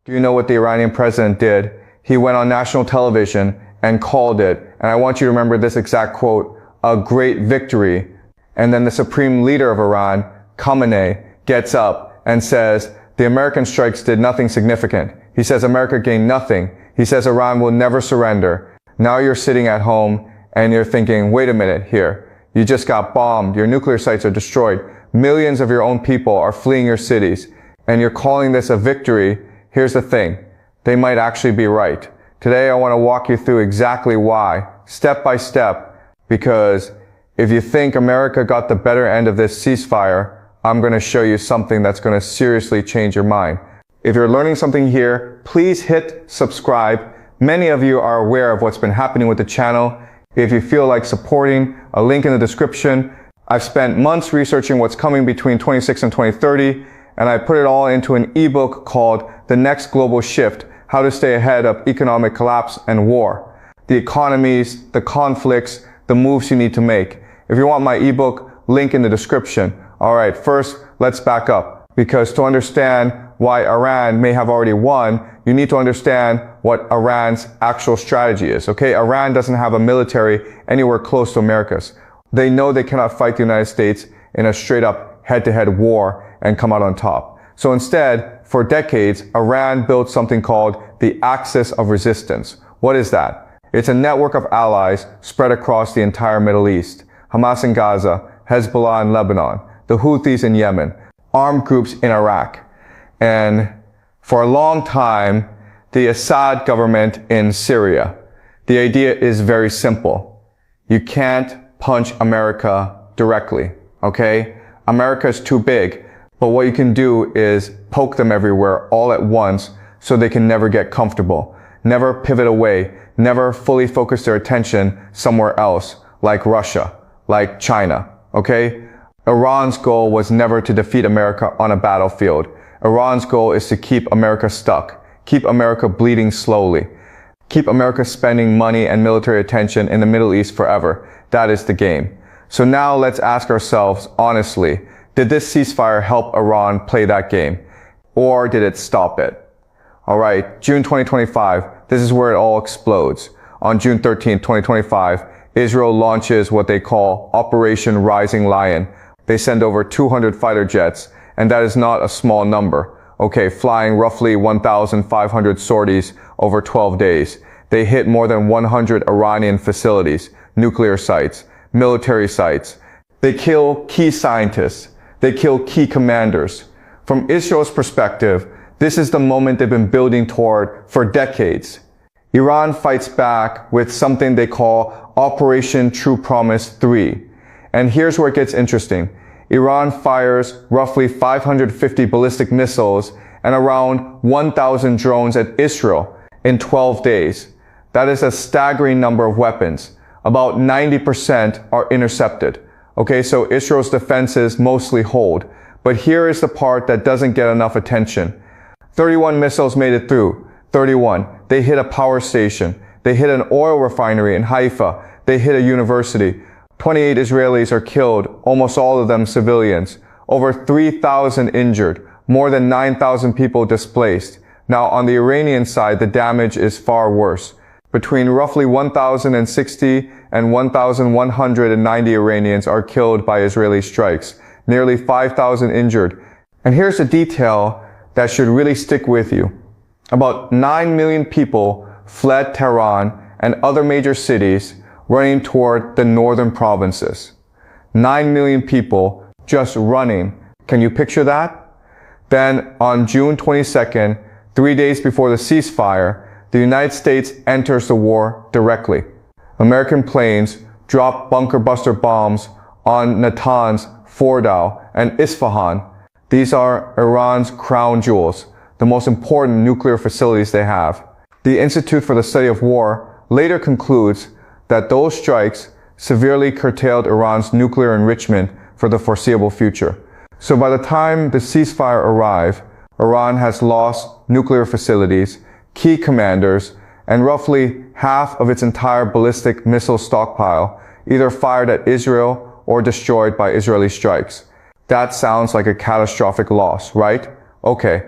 Do you know what the Iranian president did? He went on national television and called it, and I want you to remember this exact quote, a great victory. And then the supreme leader of Iran, Khamenei, gets up and says, the American strikes did nothing significant. He says America gained nothing. He says Iran will never surrender. Now you're sitting at home and you're thinking, wait a minute here. You just got bombed. Your nuclear sites are destroyed. Millions of your own people are fleeing your cities. And you're calling this a victory. Here's the thing. They might actually be right. Today I want to walk you through exactly why, step by step, because if you think America got the better end of this ceasefire, I'm going to show you something that's going to seriously change your mind. If you're learning something here, please hit subscribe. Many of you are aware of what's been happening with the channel. If you feel like supporting, a link in the description. I've spent months researching what's coming between 2026 and 2030, and I put it all into an ebook called The Next Global Shift, How to Stay Ahead of Economic Collapse and War. The economies, the conflicts, the moves you need to make. If you want my ebook, link in the description. Alright, first, let's back up. Because to understand why Iran may have already won, you need to understand what Iran's actual strategy is. Okay, Iran doesn't have a military anywhere close to America's. They know they cannot fight the United States in a straight up head-to-head war and come out on top. So instead, for decades, Iran built something called the Axis of Resistance. What is that? It's a network of allies spread across the entire Middle East. Hamas in Gaza, Hezbollah in Lebanon, the Houthis in Yemen, armed groups in Iraq. And for a long time, the Assad government in Syria. The idea is very simple. You can't punch America directly, okay? America is too big, but what you can do is poke them everywhere all at once so they can never get comfortable, never pivot away, never fully focus their attention somewhere else, like Russia, like China, okay? Iran's goal was never to defeat America on a battlefield. Iran's goal is to keep America stuck, keep America bleeding slowly, keep America spending money and military attention in the Middle East forever. That is the game. So now let's ask ourselves honestly, did this ceasefire help Iran play that game? Or did it stop it? Alright, June 2025, this is where it all explodes. On June 13, 2025, Israel launches what they call Operation Rising Lion. They send over 200 fighter jets, and that is not a small number. Okay, flying roughly 1,500 sorties over 12 days. They hit more than 100 Iranian facilities, nuclear sites, military sites. They kill key scientists. They kill key commanders. From Israel's perspective, this is the moment they've been building toward for decades. Iran fights back with something they call Operation True Promise 3. And here's where it gets interesting. Iran fires roughly 550 ballistic missiles and around 1,000 drones at Israel in 12 days. That is a staggering number of weapons. About 90% are intercepted. Okay, so Israel's defenses mostly hold. But here is the part that doesn't get enough attention. 31 missiles made it through. 31. They hit a power station. They hit an oil refinery in Haifa. They hit a university. 28 Israelis are killed, almost all of them civilians. Over 3,000 injured. More than 9,000 people displaced. Now on the Iranian side, the damage is far worse. Between roughly 1,060 and 1,190 Iranians are killed by Israeli strikes. Nearly 5,000 injured. And here's a detail that should really stick with you. About 9 million people fled Tehran and other major cities, running toward the northern provinces. 9 million people just running. Can you picture that? Then on June 22nd, 3 days before the ceasefire, the United States enters the war directly. American planes drop bunker buster bombs on Natanz, Fordow, and Isfahan. These are Iran's crown jewels, the most important nuclear facilities they have. The Institute for the Study of War later concludes that those strikes severely curtailed Iran's nuclear enrichment for the foreseeable future. So by the time the ceasefire arrives, Iran has lost nuclear facilities, key commanders, and roughly half of its entire ballistic missile stockpile, either fired at Israel or destroyed by Israeli strikes. That sounds like a catastrophic loss, right? Okay.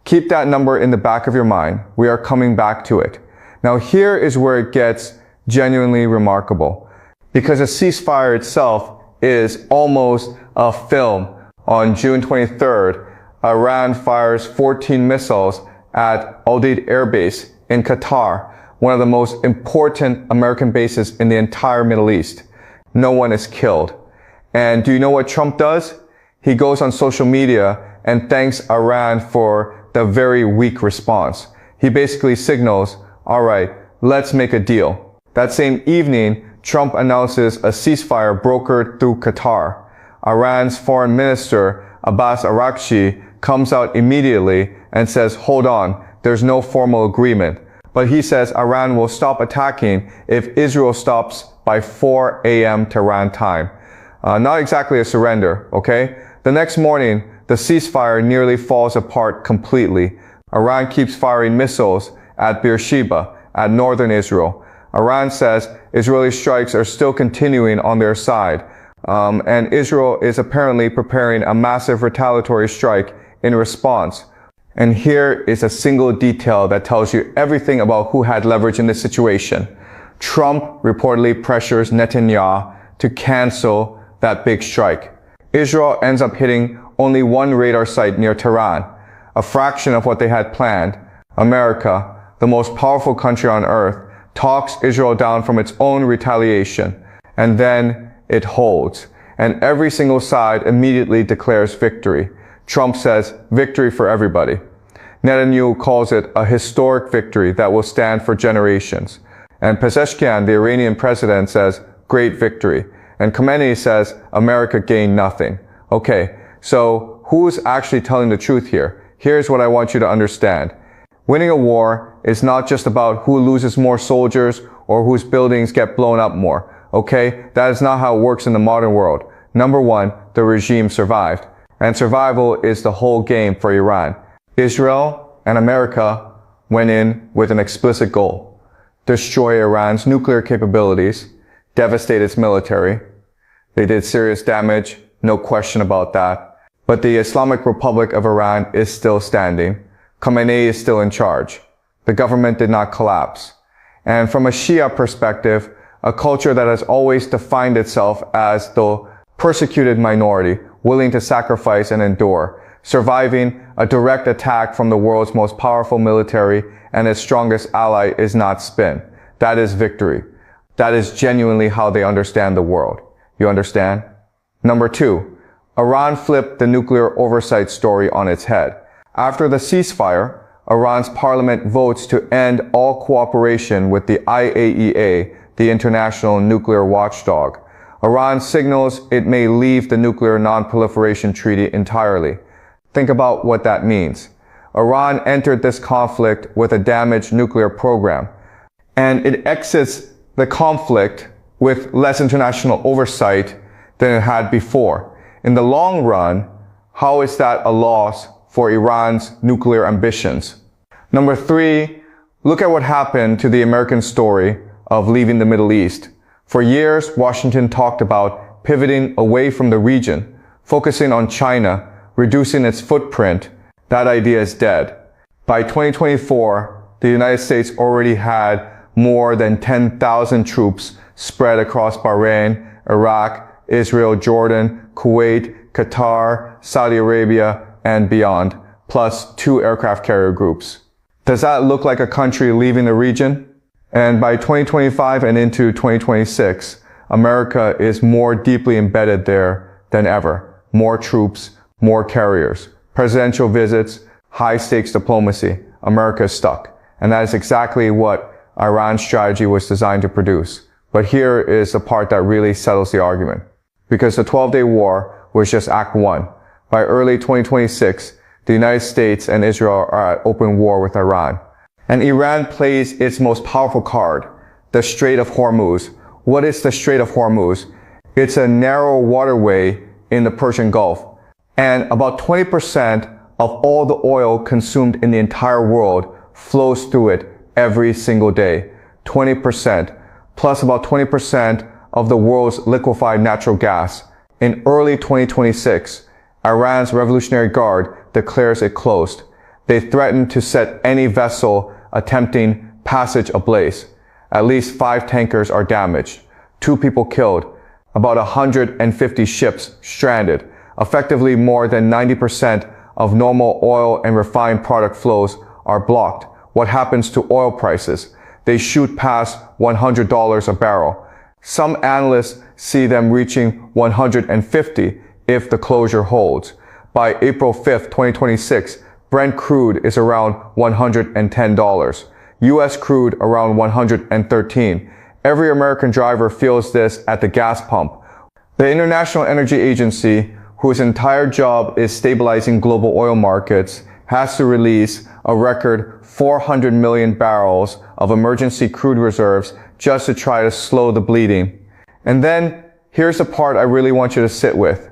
Keep that number in the back of your mind. We are coming back to it. Now here is where it gets genuinely remarkable, because a ceasefire itself is almost a film. On June 23rd, Iran fires 14 missiles at Al-Udeid Air Base in Qatar, one of the most important American bases in the entire Middle East. No one is killed. And do you know what Trump does? He goes on social media and thanks Iran for the very weak response. He basically signals, all right, let's make a deal. That same evening, Trump announces a ceasefire brokered through Qatar. Iran's foreign minister, Abbas Araghchi, comes out immediately and says, hold on, there's no formal agreement. But he says Iran will stop attacking if Israel stops by 4 a.m. Tehran time. Not exactly a surrender, okay? The next morning, the ceasefire nearly falls apart completely. Iran keeps firing missiles at Beersheba, at northern Israel. Iran says Israeli strikes are still continuing on their side. And Israel is apparently preparing a massive retaliatory strike in response. And here is a single detail that tells you everything about who had leverage in this situation. Trump reportedly pressures Netanyahu to cancel that big strike. Israel ends up hitting only one radar site near Tehran, a fraction of what they had planned. America, the most powerful country on earth, talks Israel down from its own retaliation. And then it holds. And every single side immediately declares victory. Trump says, victory for everybody. Netanyahu calls it a historic victory that will stand for generations. And Pezeshkian, the Iranian president, says, great victory. And Khamenei says, America gained nothing. Okay, so who's actually telling the truth here? Here's what I want you to understand. Winning a war is not just about who loses more soldiers or whose buildings get blown up more. Okay, that is not how it works in the modern world. Number one, the regime survived. And survival is the whole game for Iran. Israel and America went in with an explicit goal. Destroy Iran's nuclear capabilities, devastate its military. They did serious damage, no question about that. But the Islamic Republic of Iran is still standing. Khamenei is still in charge. The government did not collapse. And from a Shia perspective, a culture that has always defined itself as the persecuted minority, willing to sacrifice and endure, surviving a direct attack from the world's most powerful military and its strongest ally is not spin. That is victory. That is genuinely how they understand the world. You understand? Number two, Iran flipped the nuclear oversight story on its head. After the ceasefire, Iran's parliament votes to end all cooperation with the IAEA, the International Nuclear Watchdog. Iran signals it may leave the Nuclear Non-Proliferation Treaty entirely. Think about what that means. Iran entered this conflict with a damaged nuclear program, and it exits the conflict with less international oversight than it had before. In the long run, how is that a loss for Iran's nuclear ambitions? Number three, look at what happened to the American story of leaving the Middle East. For years, Washington talked about pivoting away from the region, focusing on China, reducing its footprint. That idea is dead. By 2024, the United States already had more than 10,000 troops spread across Bahrain, Iraq, Israel, Jordan, Kuwait, Qatar, Saudi Arabia, and beyond, plus 2 aircraft carrier groups. Does that look like a country leaving the region? And by 2025 and into 2026, America is more deeply embedded there than ever. More troops, more carriers, presidential visits, high-stakes diplomacy. America is stuck. And that is exactly what Iran's strategy was designed to produce. But here is the part that really settles the argument. Because the 12-day war was just Act 1. By early 2026, the United States and Israel are at open war with Iran. And Iran plays its most powerful card, the Strait of Hormuz. What is the Strait of Hormuz? It's a narrow waterway in the Persian Gulf. And about 20% of all the oil consumed in the entire world flows through it every single day. 20%. Plus about 20% of the world's liquefied natural gas. In early 2026, Iran's Revolutionary Guard declares it closed. They threatened to set any vessel attempting passage ablaze. At least 5 tankers are damaged, 2 people killed, about 150 ships stranded. Effectively, more than 90% of normal oil and refined product flows are blocked. What happens to oil prices? They shoot past $100 a barrel. Some analysts see them reaching $150 if the closure holds. By April 5th, 2026, Brent crude is around $110. US crude around $113. Every American driver feels this at the gas pump. The International Energy Agency, whose entire job is stabilizing global oil markets, has to release a record 400 million barrels of emergency crude reserves just to try to slow the bleeding. And then, here's the part I really want you to sit with.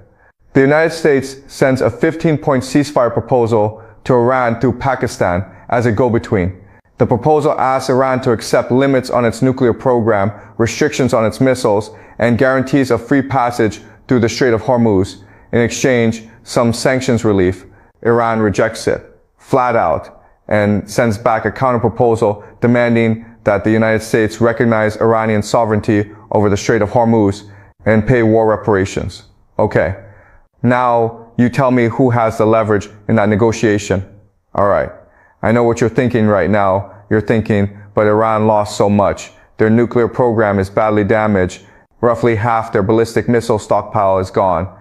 The United States sends a 15-point ceasefire proposal to Iran through Pakistan as a go-between. The proposal asks Iran to accept limits on its nuclear program, restrictions on its missiles, and guarantees of free passage through the Strait of Hormuz. In exchange, some sanctions relief. Iran rejects it, flat out, and sends back a counterproposal demanding that the United States recognize Iranian sovereignty over the Strait of Hormuz and pay war reparations. Okay. Now, you tell me who has the leverage in that negotiation. Alright. I know what you're thinking right now. You're thinking, but Iran lost so much. Their nuclear program is badly damaged. Roughly half their ballistic missile stockpile is gone.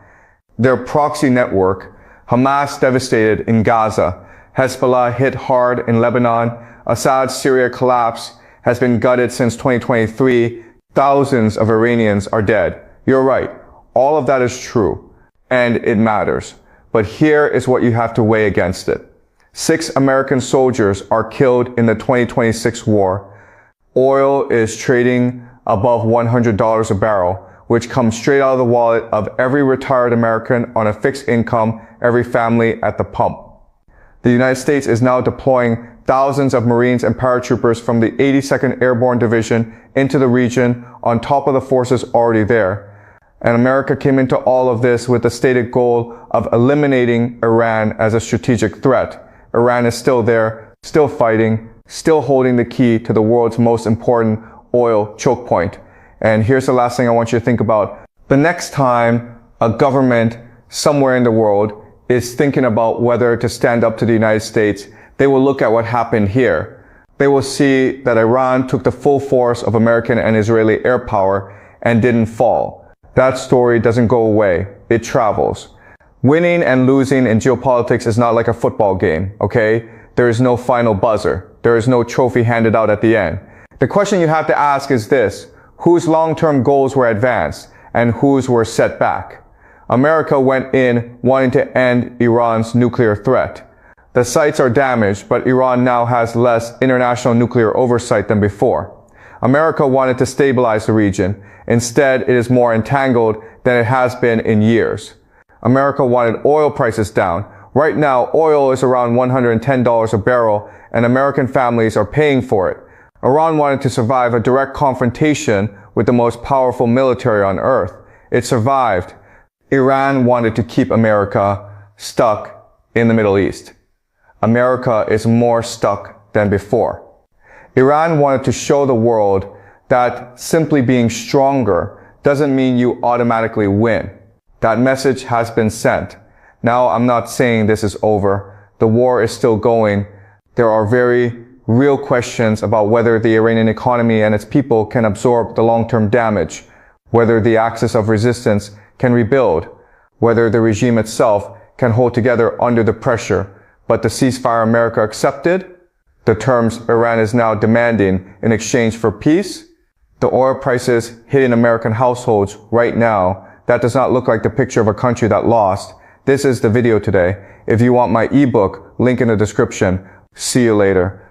Their proxy network, Hamas devastated in Gaza, Hezbollah hit hard in Lebanon, Assad's Syria collapse has been gutted since 2023, thousands of Iranians are dead. You're right. All of that is true. And it matters. But here is what you have to weigh against it. 6 American soldiers are killed in the 2026 war. Oil is trading above $100 a barrel, which comes straight out of the wallet of every retired American on a fixed income, every family at the pump. The United States is now deploying thousands of Marines and paratroopers from the 82nd Airborne Division into the region on top of the forces already there. And America came into all of this with the stated goal of eliminating Iran as a strategic threat. Iran is still there, still fighting, still holding the key to the world's most important oil choke point. And here's the last thing I want you to think about. The next time a government somewhere in the world is thinking about whether to stand up to the United States, they will look at what happened here. They will see that Iran took the full force of American and Israeli air power and didn't fall. That story doesn't go away. It travels. Winning and losing in geopolitics is not like a football game, okay? There is no final buzzer. There is no trophy handed out at the end. The question you have to ask is this: whose long-term goals were advanced and whose were set back? America went in wanting to end Iran's nuclear threat. The sites are damaged, but Iran now has less international nuclear oversight than before. America wanted to stabilize the region. Instead, it is more entangled than it has been in years. America wanted oil prices down. Right now, oil is around $110 a barrel, and American families are paying for it. Iran wanted to survive a direct confrontation with the most powerful military on earth. It survived. Iran wanted to keep America stuck in the Middle East. America is more stuck than before. Iran wanted to show the world that simply being stronger doesn't mean you automatically win. That message has been sent. Now, I'm not saying this is over. The war is still going. There are very real questions about whether the Iranian economy and its people can absorb the long-term damage, whether the axis of resistance can rebuild, whether the regime itself can hold together under the pressure. But the ceasefire America accepted, the terms Iran is now demanding in exchange for peace, the oil prices hitting American households right now, that does not look like the picture of a country that lost. This is the video today. If you want my ebook, link in the description. See you later.